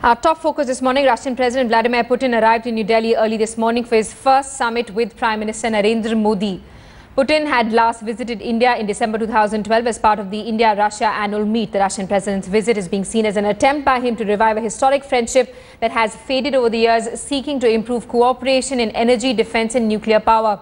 Our top focus this morning, Russian President Vladimir Putin arrived in New Delhi early this morning for his first summit with Prime Minister Narendra Modi. Putin had last visited India in December 2012 as part of the India-Russia annual meet. The Russian president's visit is being seen as an attempt by him to revive a historic friendship that has faded over the years, seeking to improve cooperation in energy, defense and nuclear power.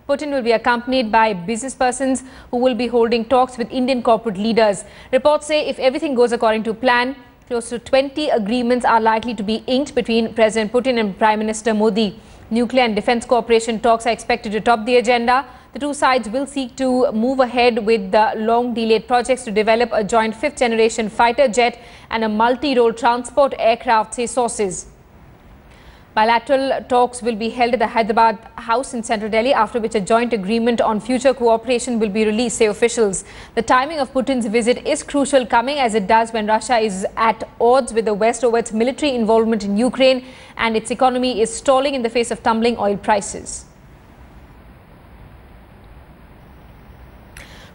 Putin will be accompanied by businesspersons who will be holding talks with Indian corporate leaders. Reports say if everything goes according to plan, close to 20 agreements are likely to be inked between President Putin and Prime Minister Modi. Nuclear and defense cooperation talks are expected to top the agenda. The two sides will seek to move ahead with the long-delayed projects to develop a joint fifth-generation fighter jet and a multi-role transport aircraft, say sources. Bilateral talks will be held at the Hyderabad House in central Delhi, after which a joint agreement on future cooperation will be released, say officials. The timing of Putin's visit is crucial, coming as it does when Russia is at odds with the West over its military involvement in Ukraine and its economy is stalling in the face of tumbling oil prices.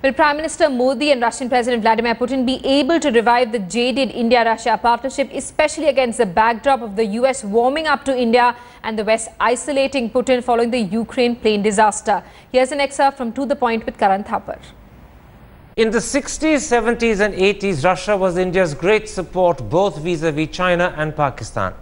Will Prime Minister Modi and Russian President Vladimir Putin be able to revive the jaded India-Russia partnership, especially against the backdrop of the US warming up to India and the West isolating Putin following the Ukraine plane disaster? Here's an excerpt from To The Point with Karan Thapar. In the 60s, 70s and 80s, Russia was India's great support both vis-a-vis China and Pakistan.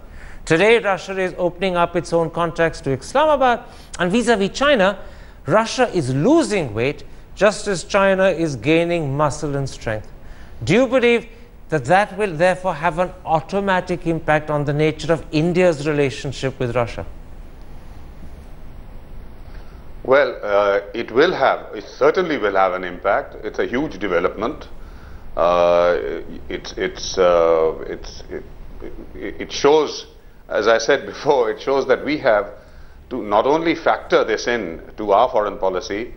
Today, Russia is opening up its own contacts to Islamabad, and vis-a-vis China, Russia is losing weight just as China is gaining muscle and strength. Do you believe that that will therefore have an automatic impact on the nature of India's relationship with Russia? Well, it certainly will have an impact. It's a huge development. It shows, as I said before, it shows that we have to not only factor this in to our foreign policy,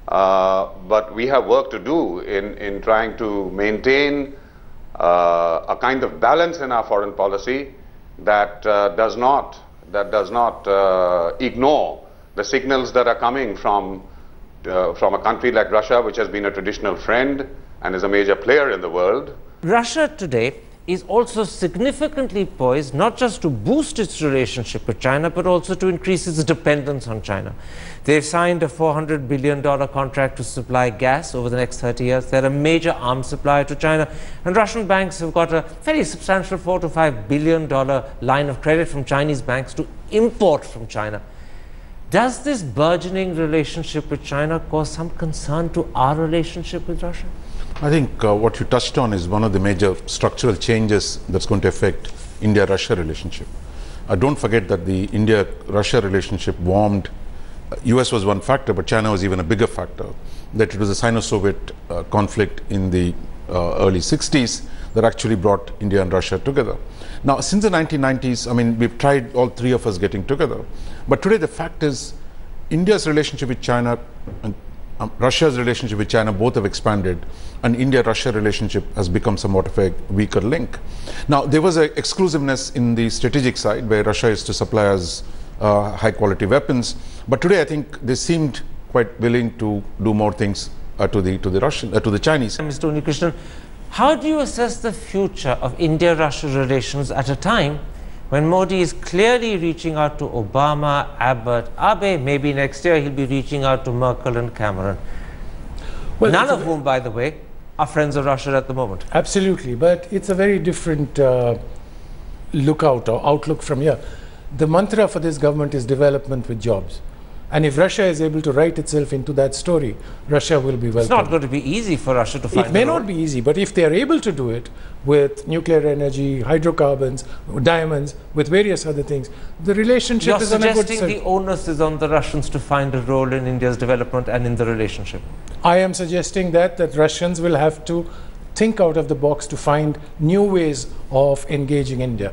but we have work to do in trying to maintain a kind of balance in our foreign policy that does not ignore the signals that are coming from a country like Russia, which has been a traditional friend and is a major player in the world. Russia today is also significantly poised not just to boost its relationship with China, but also to increase its dependence on China. They've signed a $400 billion contract to supply gas over the next 30 years. They're a major arms supplier to China. And Russian banks have got a very substantial $4 to $5 billion line of credit from Chinese banks to import from China. Does this burgeoning relationship with China cause some concern to our relationship with Russia? I think what you touched on is one of the major structural changes that's going to affect India-Russia relationship. Don't forget that the India-Russia relationship warmed. US was one factor, but China was even a bigger factor. That it was a Sino-Soviet conflict in the early 60s that actually brought India and Russia together. Now, since the 1990s, I mean, we've tried, all three of us getting together. But today the fact is, India's relationship with China and Russia's relationship with China both have expanded, and India-Russia relationship has become somewhat of a weaker link. Now, there was an exclusiveness in the strategic side where Russia is to supply us high-quality weapons, but today I think they seemed quite willing to do more things to the Chinese. Mr. Unikrishnan, how do you assess the future of India-Russia relations at a time when Modi is clearly reaching out to Obama, Abbott, Abe? Maybe next year he'll be reaching out to Merkel and Cameron. Well, none of whom, by the way, are friends of Russia at the moment. Absolutely, but it's a very different lookout or outlook from here. The mantra for this government is development with jobs. And if Russia is able to write itself into that story, Russia will be welcome. It's not going to be easy for Russia to find. It may not be easy, but if they are able to do it with nuclear energy, hydrocarbons, diamonds, with various other things, the relationship is on a good side. You're suggesting the onus is on the Russians to find a role in India's development and in the relationship? I am suggesting that Russians will have to think out of the box to find new ways of engaging India.